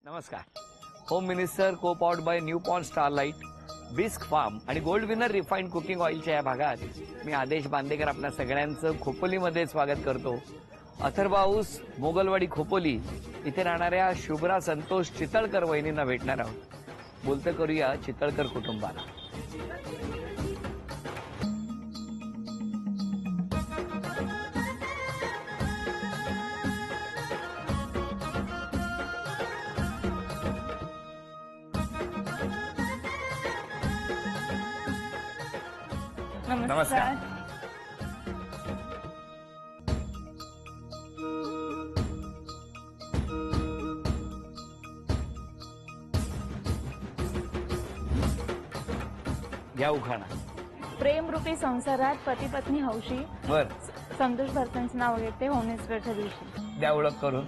नमस्कार. Home minister co powered by new पॉन starlight, Bisk Farm आणि गोल्ड विनर रिफाइंड कुकिंग ऑइलच्या या भागात मी आदेश बांदेकर आपल्या सगळ्यांचं खोपोलीमध्ये स्वागत करतो. अथर्व हाऊस, मोगलवाडी, खोपोली इथे राहणाऱ्या शुभ्रा संतोष चितळकर वहिनींना भेटणार आहोत. बोलतं करूया चितळकर कुटुंबाला. नमस्कार. घ्या उखाणा. प्रेमरूपी संसारात पती पत्नी हौशी. बर, संतोष भरतांचं नाव घेते होम मिनिस्टरच्या दिवशी. द्या ओळख करून.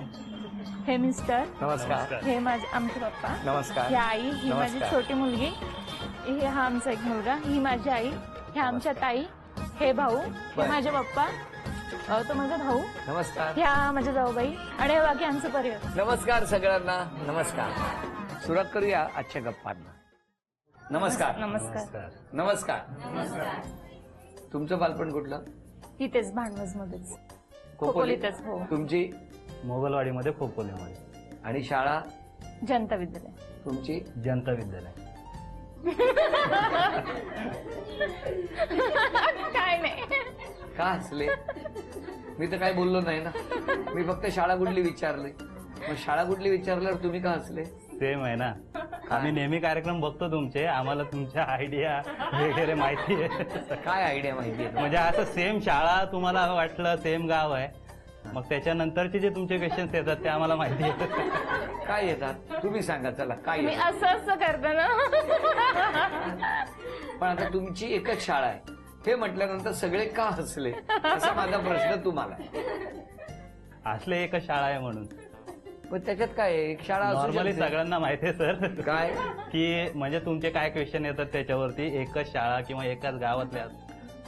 हे मिस्टर, नमस्कार. हे माझे आमचे पप्पा, नमस्कार. ही आई, ही माझी नमस्कार. छोटी मुलगी, हा आमचा एक मुलगा, ही माझी आई, ह्या आमच्या ताई, हे भाऊ, हे माझे पप्पा, तो माझा भाऊ, नमस्कार. ह्या माझ्या जाऊबाई आणि हे बाकी आमचं परिवार. नमस्कार सगळ्यांना. नमस्कार. सुरुवात करूया आजच्या गप्पांना. नमस्कार. नमस्कार. नमस्कार. तुमचं बालपण कुठलं? इथेच भांडवज मध्येच, खोपोली. खोपोलीतच. हो, तुमची? मोगलवाडीमध्ये खोपोलीमध्ये. आणि शाळा? जनता विद्यालय. तुमची? जनता विद्यालय. काय नाही. का हसले? मी तर काय बोललो नाही ना. मी फक्त शाळा कुठली विचारली. मग शाळा कुठली विचारल्यावर तुम्ही का हसले? सेम आहे ना. आम्ही नेहमी कार्यक्रम बघतो तुमचे, आम्हाला तुमच्या आयडिया वगैरे माहिती आहे. काय आयडिया माहिती आहे? म्हणजे असं सेम शाळा तुम्हाला वाटलं, सेम गाव आहे, मग त्याच्यानंतरचे जे तुमचे क्वेश्चन्स येतात ते आम्हाला माहिती आहे. काय येतात तुम्ही सांगा. चला काय मी येतात? असं करतो ना. पण आता तुमची एकच शाळा आहे हे म्हटल्यानंतर सगळे का हसले असा माझा प्रश्न तुम्हाला आहे. असले एकच शाळा आहे म्हणून. पण त्याच्यात काय आहे? एक शाळा असू नॉर्मली शकते. सगळ्यांना माहिती आहे सर. काय की म्हणजे तुमचे काय क्वेश्चन येतात त्याच्यावरती, एकच शाळा किंवा एकाच गावातल्या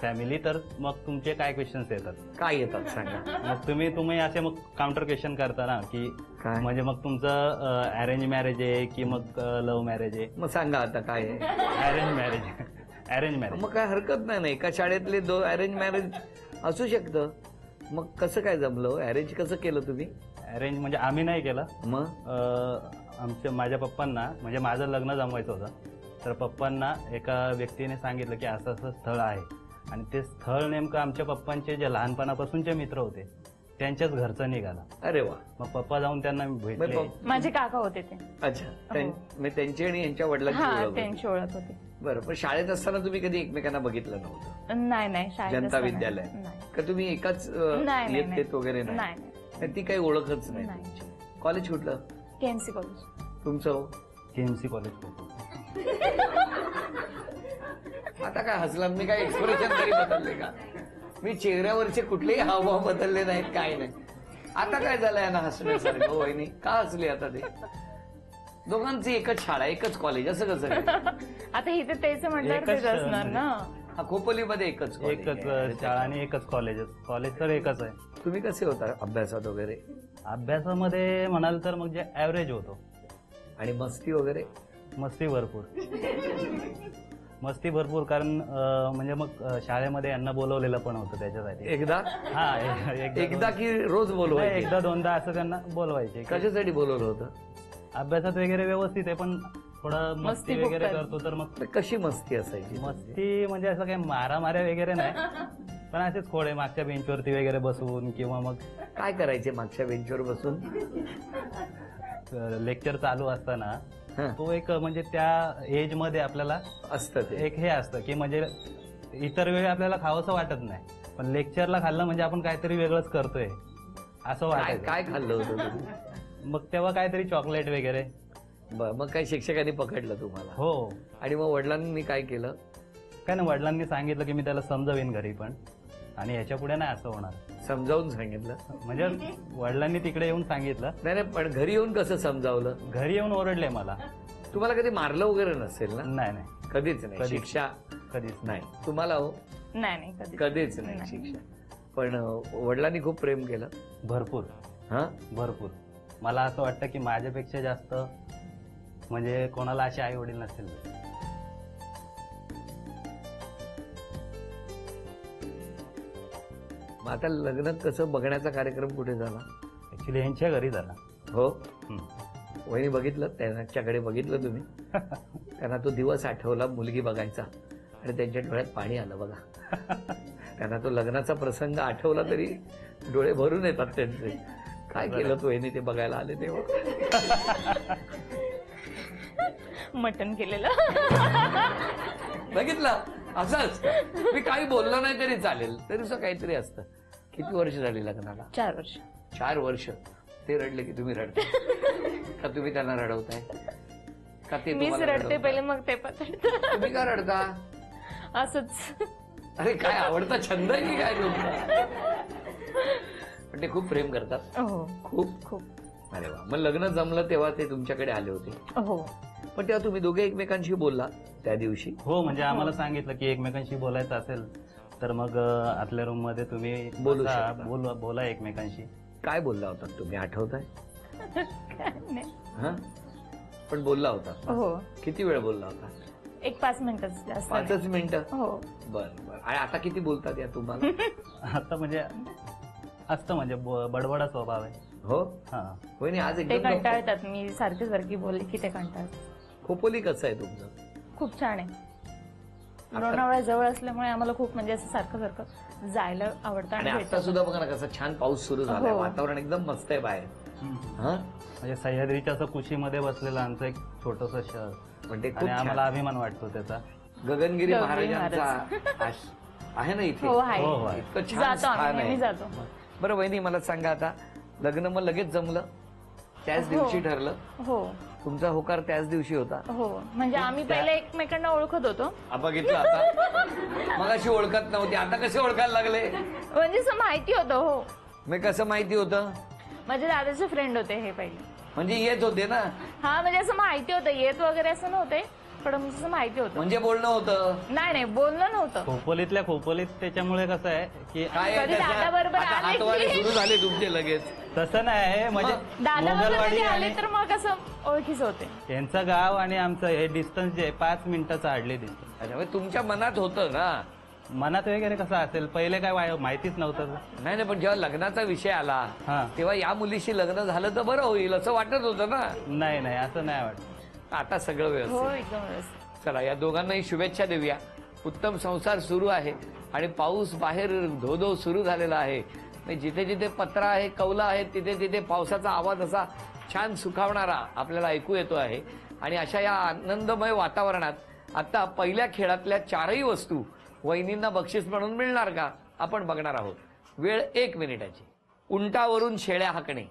फॅमिली, तर मग तुमचे काय क्वेश्चन्स येतात, काय येतात सांगा. मग तुम्ही असे मग काउंटर क्वेश्चन करता ना की काय? म्हणजे मग तुमचं अरेंज मॅरेज आहे की मग लव्ह मॅरेज आहे. मग सांगा आता काय आहे. Arrange marriage. मग काय हरकत नाही ना. एका शाळेतले अरेंज मॅरेज असू शकतं. मग कसं काय जमलं? अरेंज कसं केलं तुम्ही? अरेंज म्हणजे आम्ही नाही केलं. मग माझ्या पप्पांना, म्हणजे माझं लग्न जमवायचं होतं, तर पप्पांना एका व्यक्तीने सांगितलं की असं असं स्थळ आहे, आणि ते स्थळ नेमकं आमच्या पप्पांचे जे लहानपणापासूनचे मित्र होते त्यांच्याच घरचं निघाला. अरे वा. मग पप्पा जाऊन त्यांना भेटले. माझे काका होते ते. अच्छा. मग त्यांची आणि यांच्या वडिलांची हा, ओळख होती. त्यांची ओळख होती. बरं. पण शाळेत असताना तुम्ही कधी एकमेकांना बघितलं नव्हतं? नाही शाळेत जनता असताना. विद्यालय नाही. का तुम्ही एकाच नाही, येत नाही. येत वगैरे नाही? नाही. ती काही ओळखच नाही नाही. तुमची. कॉलेज कुठलं केएमसी कॉलेज. तुमचं? हो. KMC college. आता काय हसला? मी काय एक्सप्रेशन तरी बदलले का? मी चेहऱ्यावरचे कुठलेही हावभाव बदलले नाहीत, काय नाही. आता काय झालं यांना हसण्यासारखं? हो वहिनी, का हसले आता ते? दोघांची एकच शाळा, एकच कॉलेज, असं कसं काय? आता इथे तेच म्हटल्यावर एकच तेच असणार ना. हा, खोपोलीमध्ये एकच college एकच आहे. शाळा आणि एकच कॉलेज तर एकच आहे. तुम्ही कसे होता अभ्यासात वगैरे? अभ्यासामध्ये म्हणाल तर मग जे ऍव्हरेज होतो. आणि मस्ती वगैरे? मस्ती भरपूर, कारण म्हणजे मग शाळेमध्ये यांना बोलवलेलं पण होतं त्याच्यासाठी. एकदा? हा, एकदा की रोज बोलवायचे? एकदा दोनदा असं त्यांना बोलवायचे. कशासाठी बोलवलं होतं? अभ्यासात वगैरे व्यवस्थित आहे, पण थोडं मस्ती मस्ती वगैरे खूप करतो, तर मग कशी मस्ती असायची? मस्ती म्हणजे असं काही मारामाऱ्या वगैरे नाही, पण असेच खोडे मागच्या बेंचवरती वगैरे बसून, किंवा मग काय करायचे मागच्या बेंचवर बसून? लेक्चर चालू असताना हं. तो एक म्हणजे त्या एज मध्ये आपल्याला असतं ते एक हे असतं की म्हणजे इतर वेळी आपल्याला खावंसं वाटत नाही, पण लेक्चरला खाल्लं म्हणजे आपण काहीतरी वेगळंच करतोय असं काय वाटायचं. काय खाल्लं होतं तुम्ही? मग तेव्हा काहीतरी चॉकलेट वगैरे. मग काही शिक्षकांनी पकडलं तुम्हाला? हो. आणि मग वडिलांनी काय केलं? काय ना, वडिलांनी सांगितलं की मी त्याला समजवेन घरी पण, आणि ह्याच्या पुढे नाही असं होणार. समजावून सांगितलं? म्हणजे वडिलांनी तिकडे येऊन सांगितलं. नाही, पण घरी येऊन कसं समजावलं? घरी येऊन ओरडले मला. तुम्हाला कधी मारलं वगैरे नसेल ना? नाही. कधीच नाही. कधीच. शिक्षा कधीच नाही तुम्हाला? हो, नाही कधीच नाही शिक्षा. पण वडिलांनी खूप प्रेम केलं? भरपूर. हा, भरपूर. मला असं वाटतं की माझ्यापेक्षा जास्त म्हणजे कोणाला असे आई वडील नसतील. मग आता लग्न कसं बघण्याचा कार्यक्रम कुठे झाला? ऍक्च्युली यांच्या घरी झाला. हो, हम्म. वहिनी बघितलं, त्यांच्याकडे बघितलं तुम्ही? त्यांना तो दिवस आठवला मुलगी बघायचा आणि त्यांच्या डोळ्यात पाणी आलं बघा. त्यांना तो लग्नाचा प्रसंग आठवला तरी डोळे भरून येतात त्यांचे. काय केलं तो वहिनी ते बघायला आले तेव्हा? मटण केलेलं. बघितलं, असं असतं. मी काही बोललो नाही तरी चालेल, तरी असं काहीतरी असतं. किती वर्ष झाली लग्नाला? 4 वर्ष. 4 वर्ष. ते रडले की तुम्ही रडताय का तुम्ही त्यांना रडवताय का ते मीच तुम्हाला रडते रडवताय? पहिले, मग ते पकडतात. तुम्ही का रडता? असंच. अरे काय आवडता छंद आहे की काय तुमचा? पण ते खूप प्रेम करतात. हो, खूप. खूप. अरे वा. मग लग्न जमलं तेव्हा ते तुमच्याकडे आले होते? हो. पण तेव्हा तुम्ही दोघे एकमेकांशी बोलला त्या दिवशी? हो, म्हणजे आम्हाला सांगितलं की एकमेकांशी बोलायचं असेल तर मग आतल्या रूम मध्ये तुम्ही बोलू बसा, शकता. बोला एकमेकांशी. काय बोलला होता तुम्ही, आठवताय? काय नाही. हा, पण बोलला होता? हो, किती वेळ बोलला होता? एक 5 मिनिटच, जास्त नाही. 5च मिनिटं? हो. बरं. आणि आता किती बोलतात या तुम्हाला? आता म्हणजे असतं म्हणजे बडबडा स्वभाव आहे. हो. हा. वहिनी आज ते एकदम कंटाळतात. मी सारखी बोलली की ते कंटाळतात. खोपोली कसं आहे तुमचं? खूप छान आहे. लोणावळा जवळ असल्यामुळे आम्हाला खूप म्हणजे असं सारखं जायला आवडतं आणि आणि आता सुद्धा बघा ना कसा छान पाऊस सुरू झालाय, हो. वातावरण एकदम मस्त आहे बाहेर. हा, म्हणजे सह्याद्रीच्या असं कुशीमध्ये बसलेलं आमचं एक छोटस शहर पण ते खूप आणि आम्हाला छान. अभिमान वाटतो त्याचा. गगनगिरी गगनगिरी महाराजांचा आहे ना इथे? हो, आहे. हो, हो. इतकं छान जातो स्थान आम्ही, नेहमी आहे. जातो. बरं वहिनी मला सांगा, आता लग्न मग लगेच जमलं, त्याच हो. दिवशी ठरलं, हो, तुमचा होकार त्याच दिवशी होता? हो. म्हणजे आम्ही पहिले एकमेकांना ओळखत होतो. बघितलं आता, मग अशी ओळखत नव्हती, आता कसे ओळखायला लागले? म्हणजे असं माहिती होतं. हो, मी कसं माहिती होतं? माझे दादाचे फ्रेंड होते हे पहिले. म्हणजे येत होते ना, हा, म्हणजे असं माहिती होतं. येत वगैरे असं नव्हते, पण म्हणजे असं माहिती होतं. म्हणजे बोलणं होतं. नाही, बोलणं नव्हतं. खोपोलीतल्या खोपोलीत त्याच्यामुळे कसं आहे की काय आहे कधी त्याचं? दादाबरोबर आता आले हातवारे की- सुरू झाले तुमचे लगेच. तसं नाही म्हणजे दादा बरोबर मोगलवाडी कधी आले आणि तर मग असं ओळखीच होते. यांचं गाव आणि आमचं हे डिस्टन्स जे 5 मिनिटाचं हार्डली डिस्टन्स. अच्छा, म्हणजे तुमच्या मनात होतं ना? मनात वगैरे कसं असेल, पहिले काय माहितीच नव्हतं. नाही, पण जेव्हा लग्नाचा विषय आला हा. तेव्हा या मुलीशी लग्न झालं तर बरं होईल असं वाटत होतं ना? नाही असं नाही वाटत. आता सगळं हो, व्यवस्थित. एकदम व्यवस्थित. चला, या दोघांनाही शुभेच्छा देऊया. उत्तम संसार सुरू आहे आणि पाऊस बाहेर धो सुरू झालेला आहे. म्हणजे जिथे जिथे पत्रा आहे, कौला आहे, तिथे तिथे पावसाचा आवाज असा छान सुखावणारा आपल्याला ऐकू येतो आहे. आणि अशा या आनंदमय वातावरणात आता पहिल्या खेळातल्या 4ही वस्तू वहिनींना बक्षीस म्हणून मिळणार का, आपण बघणार आहोत. वेळ 1 मिनिटाची. उंटावरून शेळ्या हाकणे,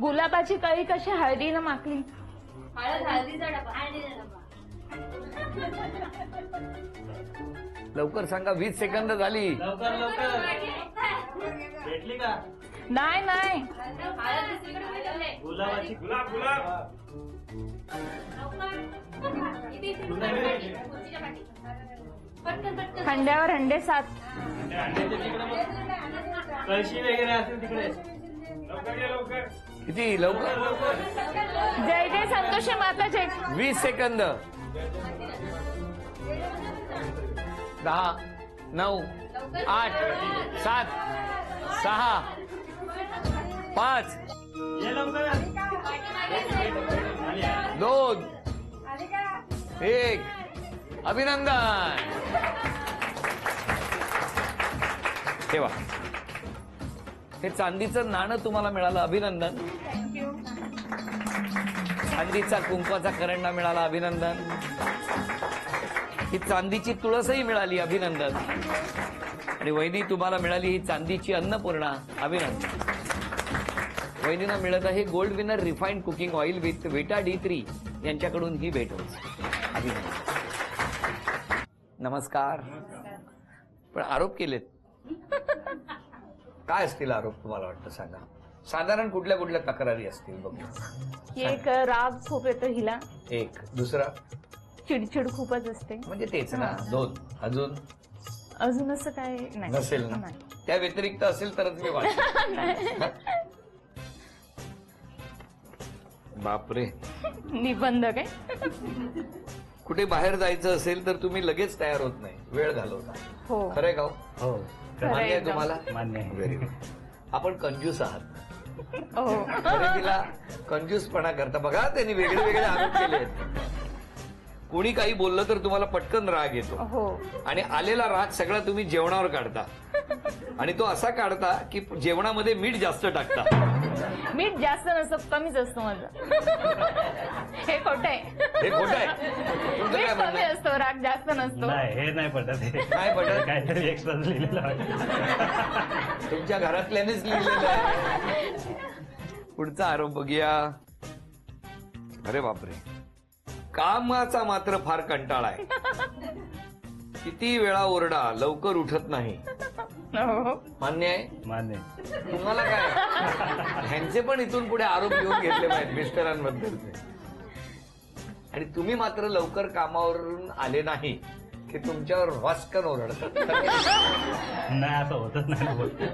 गुलाबाची कळी कशी हळदीनं माखली. लवकर सांगा, 20 सेकंद झाली. लवकर भेटली का नाही. गुलाबाची? हंड्यावर हंडे 7. कळशी वगैरे असेल तिकडे. किती लवकर? जय जय संतोषी माता जय. 20 सेकंद. 10, 9, 8, 7, 6, 5, 2, 1. अभिनंदन. ठेवा. हे चांदीचं नाणं तुम्हाला मिळालं, अभिनंदन. चांदीचा कुंकवाचा करंडा मिळाला, अभिनंदन. ही चांदीची तुळसही मिळाली, अभिनंदन. आणि वहिनी तुम्हाला मिळाली ही चांदीची अन्नपूर्णा, अभिनंदन. वहिनींना मिळत आहे gold winner refined cooking oil with विटा D3 यांच्याकडून ही भेट होती, अभिनंदन. नमस्कार. पण आरोप केलेत, काय असतील आरोप तुम्हाला वाटतं, सांगा. साधारण कुठल्या कुठल्या तक्रारी असतील बघ. एक राग खूप येतो हिला. एक. दुसरा? चिडचिड खूपच असते. म्हणजे तेच ना, 2 अजून अजून असं काय नाही. नसेल ना? नाही. त्या व्यतिरिक्त असेल तरच मी वाचेन. बापरे. निबंध काय? कुठे बाहेर जायचं असेल तर तुम्ही लगेच तयार होत नाही, वेळ घालवता. हो. खरंय का हो? हो खरं मान्य आहे एकदम. तुम्हाला? मान्य आहे. Very good. आपण कंजूस आहात. हो. खरेदीला कंजूसपणा करता. बघा त्यांनी वेगळे वेगळे आरोप केले आहेत. कोणी काही बोललं तर तुम्हाला पटकन राग येतो हो. आणि आलेला राग सगळा तुम्ही जेवणावर काढता आणि तो असा काढता की जेवणामध्ये मीठ जास्त टाकता. मीठ जास्त नसतं, कमीच असतो माझं. हे खोटं आहे. हे खोटं आहे. तुमचं मीठ काय म्हणणं कमी आहे? असतो, राग जास्त नसतो. नाही हे नाही पटत हे. नाही पटत? काहीतरी एक्स्ट्रा लिहिलेलं आहे. तुमच्या घरातल्यानेच लिहिलेलं आहे. पुढचा आरोप बघूया. अरे बापरे. कामाचा मात्र फार कंटाळा आहे. किती वेळा ओरडा, लवकर उठत नाही. हो. मान्य आहे? मान्य. तुम्हाला काय? ह्यांचे पण इथून पुढे आरोप घेऊन घेतले पाहिजेत मिस्टरांबद्दलचे. आणि तुम्ही मात्र लवकर कामावरून आले नाही की तुमच्यावर वास्कन ओरडतात. नाही असं होतच नाही.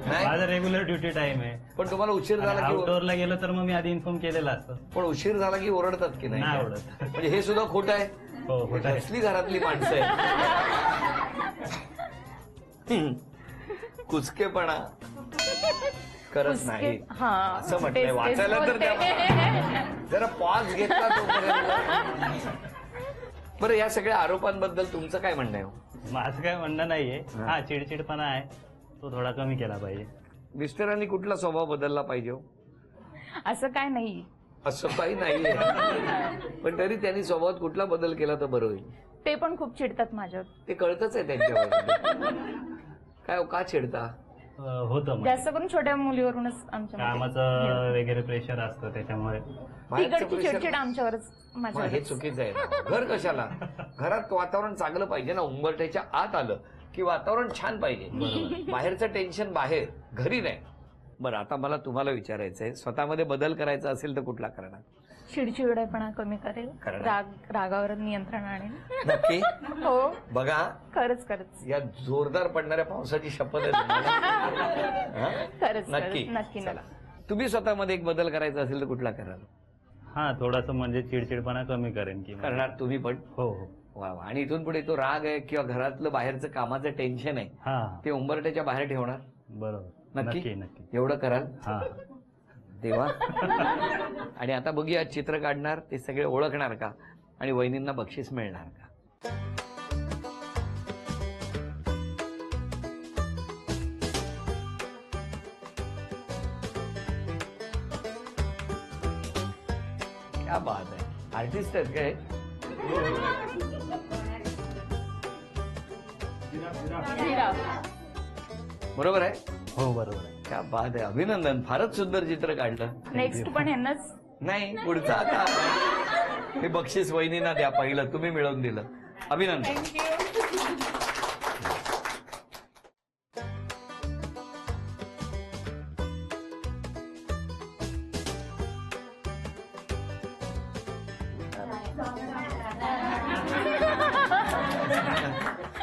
नाही? माझा रेग्युलर ड्युटी टाइम आहे. पण तुम्हाला उशीर झाला की आउटडोअरला गेलो तर मग मी आधी इन्फॉर्म केलेलं असतं. पण उशीर झाला की ओरडतात की नाही? नाही ओरडत. म्हणजे हे सुद्धा खोटं आहे. हो खोटं आहे. कसली घरातली माणसं आहे. कुचकेपणा करत नाही हा. असं म्हटलंय. तेच वाचायला तर द्या मला. बोलते. जरा पॉज घेतला तोपर्यंत. बरं, या सगळ्या आरोपांबद्दल तुमचं काय म्हणणं आहे हो? माझं काय म्हणणं नाहीये. हा चिडचिडपणा आहे तो थोडा कमी केला पाहिजे. मिस्टरांनी कुठला स्वभाव बदलला पाहिजे हो? असं काय नाही. असं काही नाहीये. पण तरी त्यांनी स्वभावात कुठला बदल केला तर बरं होईल. ते पण खूप चिडतात माझ्यावर. ते कळतच आहे त्यांच्यावर. काय हो, का चिडता? होतं म्हणजे. जास्त करून छोट्या मुलीवरूनच आमच्या कामाचं वगैरे प्रेशर असतं त्याच्यामुळे. बाहेरचं तिकडची pressure- चिडचिड आमच्यावरच मग माझ्यावर. हे चुकीचं आहे ना. घर कशाला? घरात वातावरण चांगलं पाहिजे ना. उंबरठ्याच्या आत आलं की वातावरण छान पाहिजे. बाहेरचं टेन्शन बाहेर, घरी नाही. बरं, आता मला तुम्हाला विचारायचंय, स्वतःमध्ये बदल करायचा असेल तर कुठला करणार? चिडचिडपणा कमी करेल. करणार. रागावर नियंत्रण आणेल. नक्की? हो. बघा, खरंच या जोरदार पडणाऱ्या पावसाची शपथ आहे तुम्हाला. हा? खरंच नक्की. नक्की चला. तुम्ही स्वतःमध्ये एक बदल करायचा असेल तर कुठला कराल? हा थोडासा म्हणजे चिडचिडपणा कमी करेन की. करणार तुम्ही पण? हो हो. वा वा. आणि इथून पुढे तो राग आहे किंवा घरातलं बाहेरचं कामाचं टेन्शन आहे हा ते उंबरठ्याच्या बाहेर ठेवणार? बरोबर. नक्की? नक्की नक्की. एवढं कराल? हा. देवा. आणि आता बघूया, चित्र काढणार ते सगळे ओळखणार का आणि वहिनींना बक्षीस मिळणार का? क्या बात आहे. आर्टिस्ट आहेत काय? बरोबर आहे. हो बरोबर आहे. क्या बात आहे. अभिनंदन. फारच सुंदर चित्र काढलं. नेक्स्ट पण यांनाच. नाही, पुढचं आता हे बक्षीस वहिनींना द्या. पहिलं तुम्ही मिळवून दिलं. अभिनंदन. थँक्यू.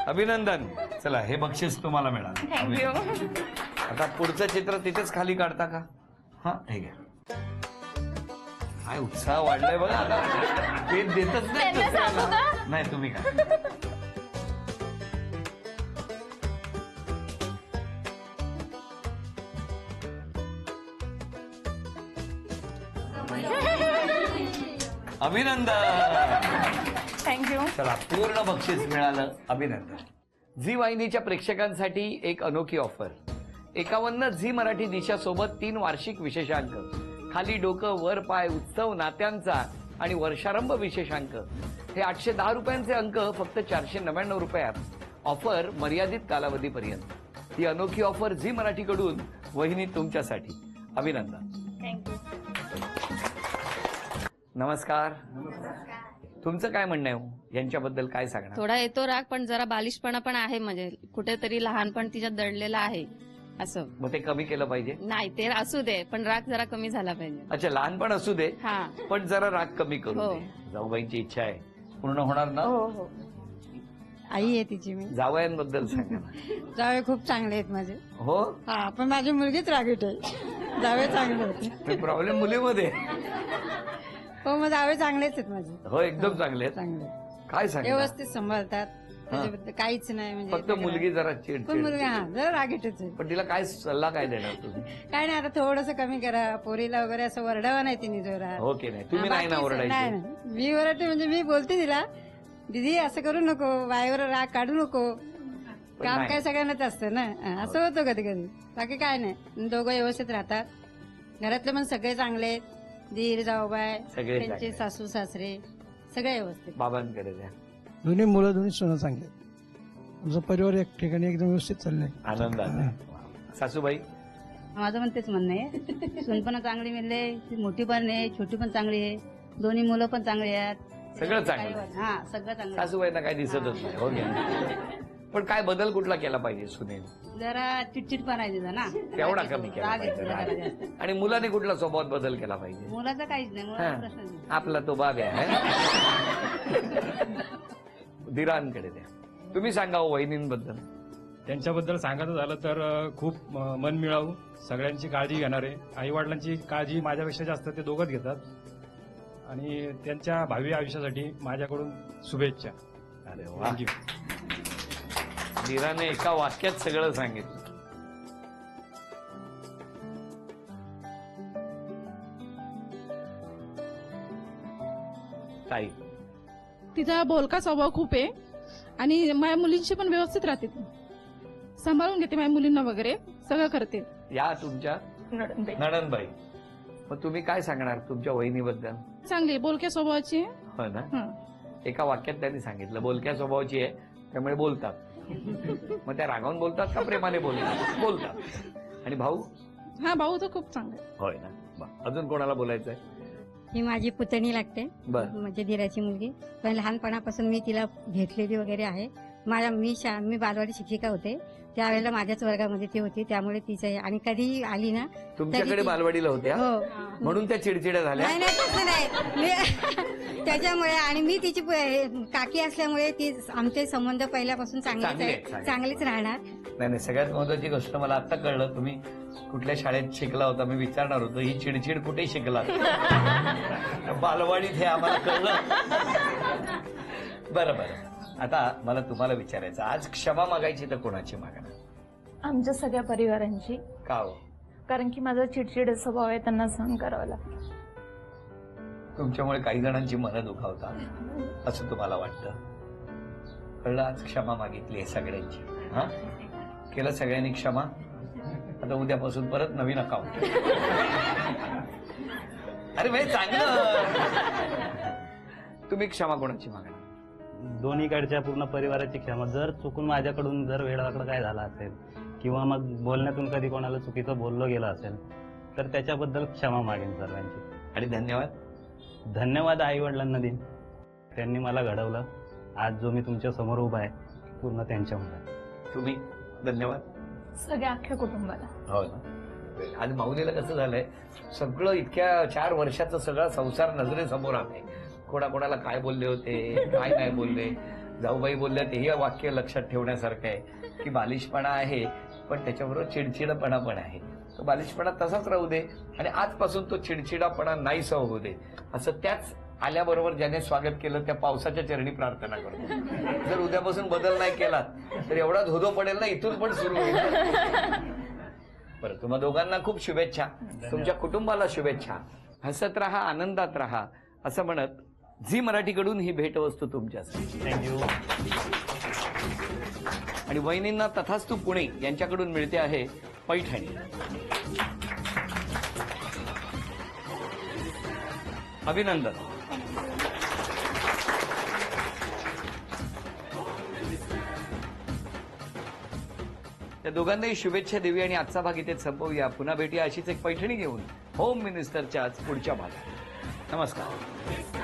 अभिनंदन. चला, हे बक्षीस तुम्हाला मिळालं. थँक्यू. आता पुढचं चित्र तिथेच खाली काढता का? हा, हे घ्या. काय उत्साह वाढलाय बघा आता. ते देतच नाही त्यांना सांगू दुसऱ्याला. का? नाही, तुम्ही काय. अभिनंदन. थँक्यू. चला, पूर्ण बक्षीस मिळालं. अभिनंदन. झी वाहिनीच्या प्रेक्षकांसाठी एक अनोखी ऑफर. 51 झी मराठी दिशा सोबत 3 वार्षिक विशेषांक, खाली डोकं वर पाय उत्सव नात्यांचा आणि वर्षारंभ विशेषांक, हे 810 रुपयांचे अंक फक्त 499 रुपयात. ऑफर मर्यादित कालावधीपर्यंत. ही अनोखी ऑफर झी मराठीकडून वहिनी तुमच्यासाठी. अभिनंदन. थँक्यू. नमस्कार. तुमचं काय म्हणणं आहे हो? यांच्याबद्दल काय सांगणार? थोडा येतो राग पण जरा बालिशपणा पण आहे म्हणजे कुठेतरी लहानपण तिच्यात दडलेलं आहे असं. मग ते कमी केलं पाहिजे. नाही ते असू दे पण राग जरा कमी झाला पाहिजे. अच्छा, लहानपण असू दे हा पण जरा राग कमी करू हो. दे. जाऊबाईंची इच्छा आहे पूर्ण होणार ना? हो हो. आई आहे तिची मी. जावयांबद्दल सांगा ना. जावे खूप चांगले आहेत माझे. हो, हा, पण माझी मुलगीच रागीट आहे. जावे चांगले होते. प्रॉब्लेम मुलीमध्ये. हो, मग जावे चांगलेच आहेत माझे. हो, एकदम चांगले आहेत. चांगले काय सांगा? व्यवस्थित सांभाळतात. त्याच्याबद्दल काहीच नाही म्हणजे. फक्त मुलगी जरा पण चिडचिड. मुलगी हा जरा रागीटच आहे. पण तिला काय सल्ला काय देणार तुम्ही? काय नाही, आता थोडंसं कमी करा. पोरीला वगैरे असं वरडावं नाही तिने जोरात. हो की नाही? तुम्ही नाही ना बाकी नाही ओरडायचे? नाही. मी ओरडते म्हणजे मी बोलते तिला, दीदी असं करू नको, वाईवर राग काढू नको. काम नाही. काय सगळ्यांनाच असतं ना, असं होतं कधी कधी. बाकी काय नाही, दोघं व्यवस्थित राहतात. घरातले पण सगळे चांगले आहेत. दीर जाऊबाय सगळे त्यांचे चांगले. सासू सासरे सगळे व्यवस्थित. बाबांकडे द्या. दोन्ही मुलं दोन्ही सोनं चांगले. आमचा परिवार एक ठिकाणी एकदम व्यवस्थित चाललंय. आनंदाने. सासूबाई? माझं पण तेच म्हणणं आहे. सून पण चांगली मिळले, ती मोठी पण आहे, छोटी पण चांगली आहे, दोन्ही मुलं पण चांगली आहेत. सगळं चांगलं. हा, सगळं चांगलं. सासूबाईंना काय दिसतच नाही. हो की? पण काय बदल कुठला केला पाहिजे सुनेल? जरा चिडचिड पण आहे तिचा ना. तेवढा कमी केला राग येतो पाहिजे, जरा राग. जास्त. आणि मुलाने कुठला स्वभावात बदल केला पाहिजे? मुलाचं काहीच नाही, मुलाचा प्रश्न नाही. आपला तो बाब आहे. दिरांकडे द्या. तुम्ही सांगा हो वहिनींबद्दल. त्यांच्याबद्दल सांगायचं झालं तर खूप मन मिळावू, सगळ्यांची काळजी घेणारे. आई वडिलांची काळजी माझ्यापेक्षा जास्त ते दोघंच घेतात. आणि त्यांच्या भावी आयुष्यासाठी माझ्याकडून शुभेच्छा. अरे वा. थँक्यू. दिराने एका वाक्यात सगळं सांगितलं. ताई? तिचा बोलका स्वभाव खूप आहे आणि माझ्या मुलींशी पण व्यवस्थित राहते ती. सांभाळून घेते माझ्या मुलींना वगैरे, सगळं करते. या तुमच्या नणंदबाई. नणंदबाई. मग तुम्ही काय सांगणार तुमच्या वहिनीबद्दल? चांगली आहे, बोलक्या स्वभावाची आहे. हो ना? हं. एका वाक्यात त्यांनी सांगितलं बोलक्या स्वभावाची आहे, त्यामुळे बोलतात. मग त्या रागावून बोलतात का प्रेमाने बोलतात? बोलतात. आणि भाऊ? हा, भाऊ तर खूप चांगला आहे. होय ना. बरं. अजून कोणाला बोलायचंय? ही माझी पुतणी लागते, बरं. म्हणजे दिराची मुलगी. पण लहानपणापासून मी तिला घेतलेली वगैरे आहे. मी बालवाडी शिक्षिका होते, त्यावेळेला माझ्याच वर्गामध्ये ती होती, त्यामुळे तिचं आहे. आणि कधी आली ना. तुमच्याकडे तरी- बालवाडीला होत्या? हो. म्हणून त्या चिडचिड्या झाल्या? नाही नाही, तसं नाही. त्याच्यामुळे आणि मी तिची काकी असल्यामुळे ती आमचे संबंध पहिल्यापासून चांगले आहेत, चांगले. चांगलेच राहणार. नाही नाही, सगळ्यात महत्वाची गोष्ट मला आता कळलं, तुम्ही कुठल्या शाळेत शिकला होता मी विचारणार होतो. ही चिडचिड कुठे शिकला? बालवाडीत हे आम्हाला कळलं. बरं बरं. आता मला तुम्हाला विचारायचं, आज क्षमा मागायची तर कोणाची मागणार? आमच्या सगळ्या परिवारांची. का हो? कारण की माझा चिडचिड स्वभाव आहे, त्यांना सहन करावं लागतं. तुमच्यामुळे काही जणांची मनं दुखावतात असं तुम्हाला वाटतं? कळलं, आज क्षमा मागितली आहे सगळ्यांची. हा, केलं सगळ्यांनी क्षमा. आता उद्यापासून परत नवीन अकाउंट. अरे भाई चांगलं. तुम्ही क्षमा कोणाची मागणार? दोन्हीकडच्या पूर्ण परिवाराची क्षमा. जर चुकून माझ्याकडून जर वेळाकडं काय झालं असेल किंवा मग बोलण्यातून कधी कोणाला चुकीचं बोललं गेलं असेल तर त्याच्याबद्दल क्षमा मागेन सर्वांची. आणि धन्यवाद. धन्यवाद आई वडिलांना देईन, त्यांनी मला घडवलं. आज जो मी तुमच्या समोर उभा आहे पूर्ण त्यांच्यामुळे. तुम्ही? धन्यवाद. सगळ्या अख्ख्या कुटुंबाला. हो ना. आज माऊलीला कसं झालंय, सगळं इतक्या 4 वर्षाचा सगळा संसार नजरेसमोर आहे. कोणाकोणाला काय बोलले होते, काय नाही बोलले. जाऊबाई बोलल्या तेही वाक्य लक्षात ठेवण्यासारखं आहे की बालिशपणा आहे पण त्याच्याबरोबर चिडचिडपणा पण आहे. तो बालिशपणा तसाच राहू दे आणि आजपासून तो चिडचिडापणा नाहीसा होऊ दे, असं त्याच आल्याबरोबर ज्याने स्वागत केलं त्या पावसाच्या चरणी प्रार्थना करतो. जर उद्यापासून बदल नाही केला तर एवढा धोधो पडेल ना, इथून पण सुरू होईल. बरं, तुम्हा दोघांना खूप शुभेच्छा, तुमच्या कुटुंबाला शुभेच्छा. हसत राहा, आनंदात राहा असं म्हणत झी मराठीकडून ही भेटवस्तू तुमच्यासाठी. थँक्यू. आणि वहिनींना तथास्तु पुणे यांच्याकडून मिळते आहे पैठणी. अभिनंदन. त्या दोघांनाही शुभेच्छा देऊया आणि आजचा भाग इथेच संपवूया. पुन्हा भेटूया अशीच एक पैठणी घेऊन होम मिनिस्टरच्या आज पुढच्या भागात. नमस्कार.